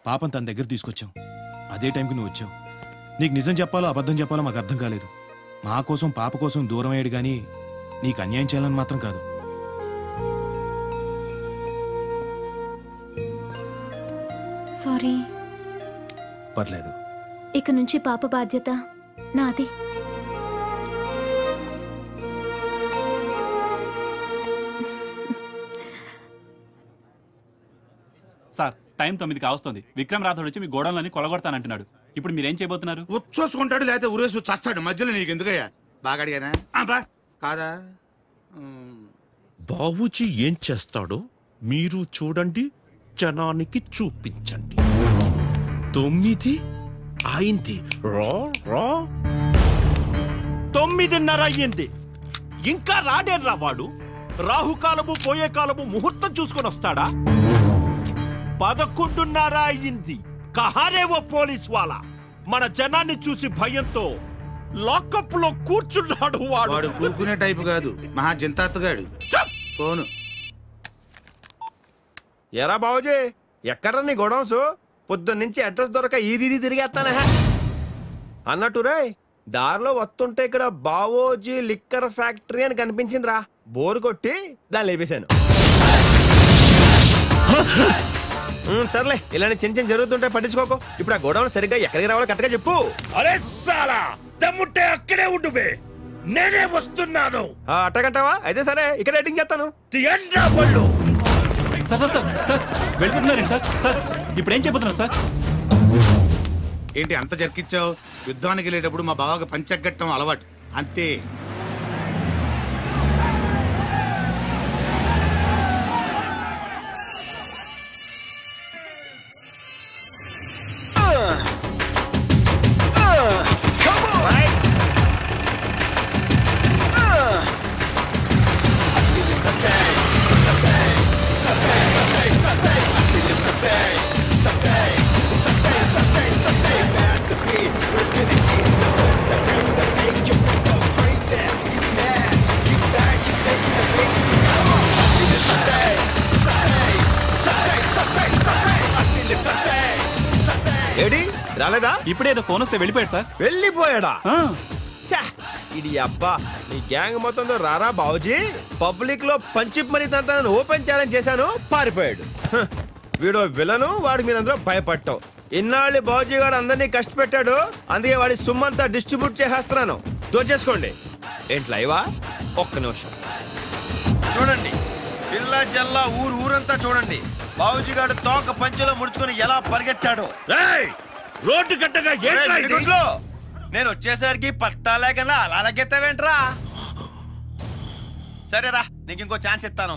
పాపం తన దగ్గర తీసుకొచ్చాం. అదే టైంకి నువ్వు వచ్చావు. నీకు నిజం చెప్పాలో అబద్ధం చెప్పాలో మాకు అర్థం కాలేదు. మా కోసం పాప కోసం దూరం అయ్యాడు కానీ నీకు అన్యాయం చేయాలని మాత్రం కాదు. సారీ. పర్లేదు. ఇక నుంచి పాప బాధ్యత నాది. సార్, టైం 9 కావస్తుంది. విక్రమ్ రాథోడ్ వచ్చి మీ గోడౌన్లని కొలగొడతానంటున్నాడు. ఇప్పుడు మీరేం చేయబోతున్నారు? ఉచ్చోసుకుంటాడు లేకపోతే ఊరేసి చస్తాడు. మధ్యలో నీకు ఎందుకయ్యా? బాగా అడిగానా? కాదా? బాబూజీ ఏం చేస్తాడో మీరు చూడండి, జనానికి చూపించండి. 9 అయింది. రా 9:30 అయ్యింది. ఇంకా రాడేర్రా వాడు. రాహుకాలము పోయే కాలము ముహూర్తం చూసుకొని వస్తాడా? 11:30 అయ్యింది. కహారేవో పోలీస్ వాళ్ళ మన జనాన్ని చూసి భయంతో లాకప్ లో కూర్చున్నాడు. వాడు కూర్చునే టైపు కాదు, మహా జంతాత్తుగాడు. ఫోను. ఎరా బాబుజీ, ఎక్కడ్రా నీ గోడౌన్స్? పొద్దున్నుంచి అడ్రస్ దొరక ఈది తిరిగేస్తానే అన్నట్టురే. దారిలో వస్తుంటే ఇక్కడ బావోజీ లిక్కర్ ఫ్యాక్టరీ అని కనిపించిందిరా. బోరు కొట్టి దాన్ని లేపేశాను. సర్లే, ఇలాంటి చిన్న చిన్న జరుగుతుంటే పట్టించుకోకు. ఇప్పుడు ఆ గోడౌన్ సరిగ్గా ఎక్కడికి రావాలో కరెక్ట్గా చెప్పు. అరే సాలా, దమ్ముంటే అక్కడే ఉండుబే, నేనే వస్తున్నాను. అట్టగంటావా? అయితే సరే, ఇక్కడ ఎడిటింగ్ చేస్తాను. సార్ సార్ సార్ వెళ్తున్నారు సార్. సార్ ఇప్పుడు ఏం చెబుతున్నారు సార్? ఏంటి అంత జరికిచ్చావు? యుద్ధానికి వెళ్ళేటప్పుడు మా బావకి పంచగట్టం అలవాటు అంతే. ఏడి రాలేదా? ఇప్పుడేదో ఫోన్ వస్తే వెళ్ళిపోయాడు సార్. వెళ్ళిపోయాడా? ఇది అబ్బా, నీ గ్యాంగ్ మొత్తంతో రారా బాబుజీ. పబ్లిక్ లో పంచిప్ మరీ తంతాను ఓపెన్ ఛాలెంజ్ చేశాను, పారిపోయాడు. వీడో విలను, వాడికి మీరందరూ భయపడ్డావు. ఇన్నాళ్ళు బాబుజీ గారు అందరినీ కష్టపెట్టాడు, అందుకే వాడి సుమ్మంతా డిస్ట్రిబ్యూట్ చేసేస్తున్నాను. దోచేసుకోండి. ఏంటి లైవా? ఒక్క నిమిషం చూడండి. పిల్ల జల్లా ఊరంతా చూడండి. బాబుజీ గారు తోక పంచులో ముడుచుకొని ఎలా పరిగెత్తాడు. రోడ్డు కట్టగా నేను వచ్చేసరికి పత్తా లేకుండా అలా లెగ్గెత్తావేంట్రా? సరేరా, నీకు ఇంకో ఛాన్స్ ఇస్తాను.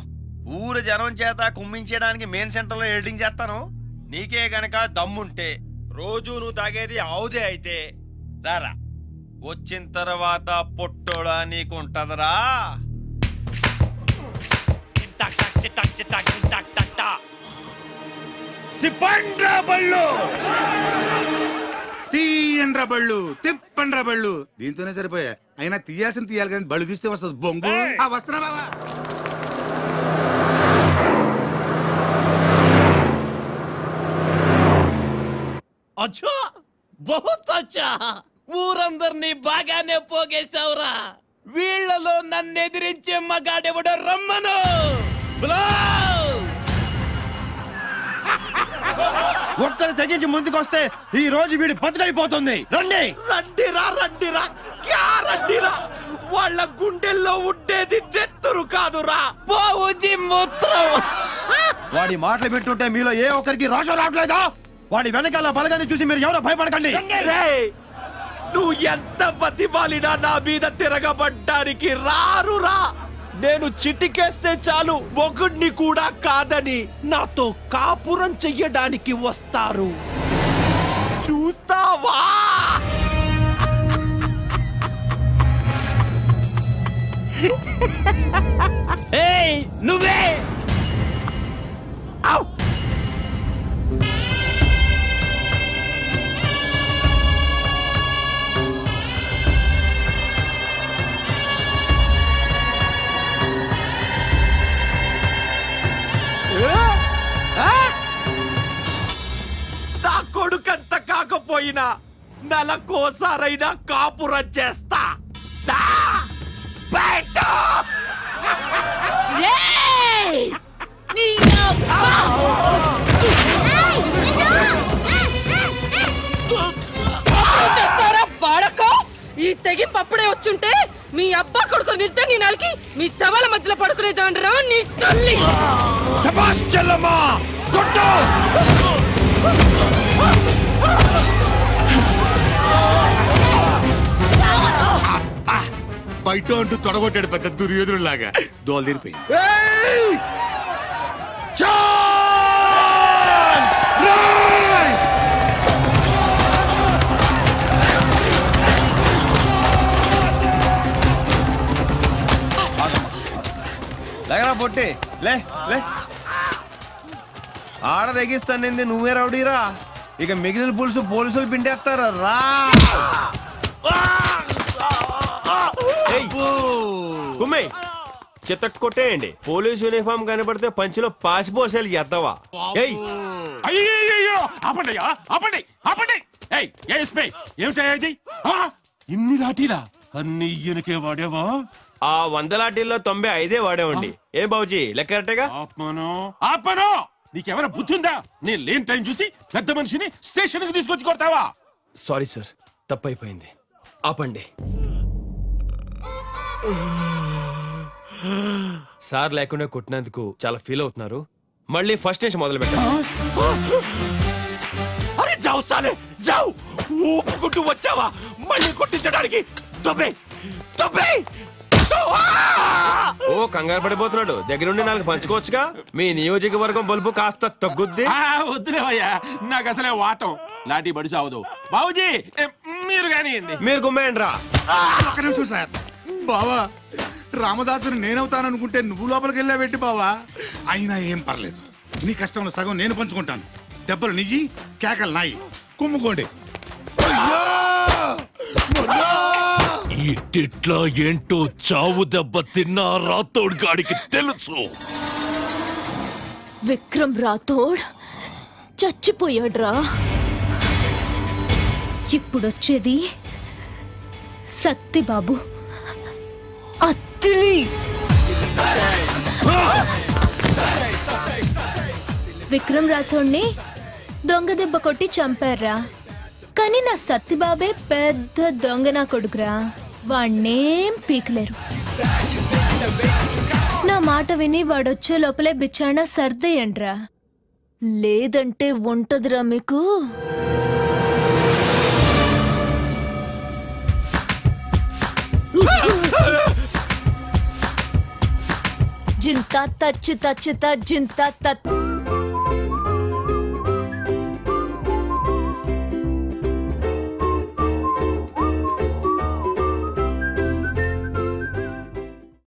ఊరు జనం చేత కుమ్మించడానికి మెయిన్ సెంటర్ లో ఎడిటింగ్ చేస్తాను. నీకే గనక దమ్ముంటే, రోజు నువ్వు తాగేది ఆవుదే అయితే రారా. వచ్చిన తర్వాత పొట్టోడా నీకు ఉంటదరా. తీయండ్రా బళ్ళు, తిప్పండ్రా బళ్ళు. దీంతోనే సరిపోయా. అయినా తీయాల్సిన తీయాలి కానీ బళ్ళు తీస్తే వస్తుంది బొంగు. వస్తున్నా బాబా. అచ్చా, బహుత్ అచ్చా. ఊరందరినీ బాగానే పోగేశావురా. వీళ్లలో నన్ను ఎదిరించే మగాడెవడో రమ్మను. ఒక్కరు తెగించి ముందుకొస్తే ఈ రోజు వీడి బతుకైపోతుంది. రండి రండిరా రండిరా, క్యా రండిరా. వాళ్ళ గుండెల్లో ఉండేది నెత్తురు కాదురా, బాబుజీ మూత్రం. వాడి మాటలు వింటుంటే మీలో ఏ ఒక్కరికి రోషం రావట్లేదా? వాడి వెనకాల బలగాన్ని చూసి మీరు ఎవరో భయపడకండి. నువ్వు ఎంత బతిమాలినా నా మీద తిరగబడ్డానికి రారురా. నేను చిటికేస్తే చాలు ఒకడిని కూడా కాదని నాతో కాపురం చెయ్యడానికి వస్తారు. చూస్తావా? నువ్వే పోయినా నెలకోసారైనా కాపురం చేస్తా. దా! పెట్టు! ఈ తెగింపు అప్పుడే వచ్చుంటే మీ అబ్బా కొడుకు నిర్దంగి నాలుకి మీ సవాల మధ్యలో పడుకునేదాండ్రా నీ తల్లి. శభాష్ చెల్లమ్మా, కొట్టు! బయట అంటూ తొడగొట్టాడు పెద్ద దుర్యోధనులాగా. దోలు తీరిపోయింది. లేకరా పొట్టి, లే లే. ఆడ తెగిస్తానంది నువ్వే రౌడీరా. ఇక మిగిలిన పులుసు పోలీసులు పిండేస్తారా రా. కుమ్మే చిత్త కొట్టేయండి. పోలీస్ యూనిఫామ్ కనబడితే పంచిలో పాసిపోసేలు ఎద్దవా. అయ్యో ఆపండియా, ఆపండి ఆపండి. ఏమిటి ఇన్ని లాఠీలా? అన్ని ఈయనకే వాడేవా? ఆ 100 లాఠీల్లో 95 వాడేవండి. ఏం బాబుజీ లెక్కరట్టేగా. ఆపను. నీకెవరా బుద్ధి ఉందా? నేను లేని టైం చూసి పెద్ద మనిషిని స్టేషన్ కి తీసుకొచ్చి కొడతావా? సారీ సార్, తప్పైపోయింది. ఆపండి. సార్ లేకుండా కొట్టినందుకు చాలా ఫీల్ అవుతున్నారు. మళ్ళీ ఫస్ట్ నుంచి మొదలు పెట్టండి. అరే జావు సాలే జావు. ఊపుకుంటూ వచ్చావా మళ్ళీ కొట్టించడానికి? తప్పే తప్పే. ఓ కంగారు పడిపోతున్నాడు. దగ్గరుండి 4 పంచుకోవచ్చుగా. మీ నియోజకవర్గం బలుపు కాస్త తగ్గుద్ది. వద్దులేవయ్యా, నాకు అసలే వాతం. లాఠీ బడి సావదు. బాబుజీ మీరు కానివ్వండి. మీరు గుమ్మేయండి రా. ఒక్క నిమిషం సార్. బావా, రామదాసుని నేనవుతాననుకుంటే నువ్వు లోపలికి వెళ్ళాబెట్టి బావా. అయినా ఏం పర్లేదు. నీ కష్టంలో సగం నేను పంచుకుంటాను. దెబ్బలు నియ్యి, కేకలు నాయి. కుమ్ముకోండి. ఈ టిట్లా ఏంటో చావు దెబ్బ తిన్నా రాతోడ్ గాడికి తెలుసు. విక్రమ్ రాథోడ్ చచ్చిపోయాడ్రా. ఇప్పుడొచ్చేది సత్తిబాబు అత్తిలి. విక్రమ్ రాథోడ్ని దొంగ దెబ్బ కొట్టి చంపారా. కానీ నా సత్తిబాబే పెద్ద దొంగ నా కొడుకురా. వాణ్ణేం పీకలేరు. నా మాట విని వాడొచ్చే లోపలే బిచ్చాణ సర్దేయండ్రా. లేదంటే ఉంటదిరా మీకు. జింతా తచ్చి తచ్చిత జింతా తత్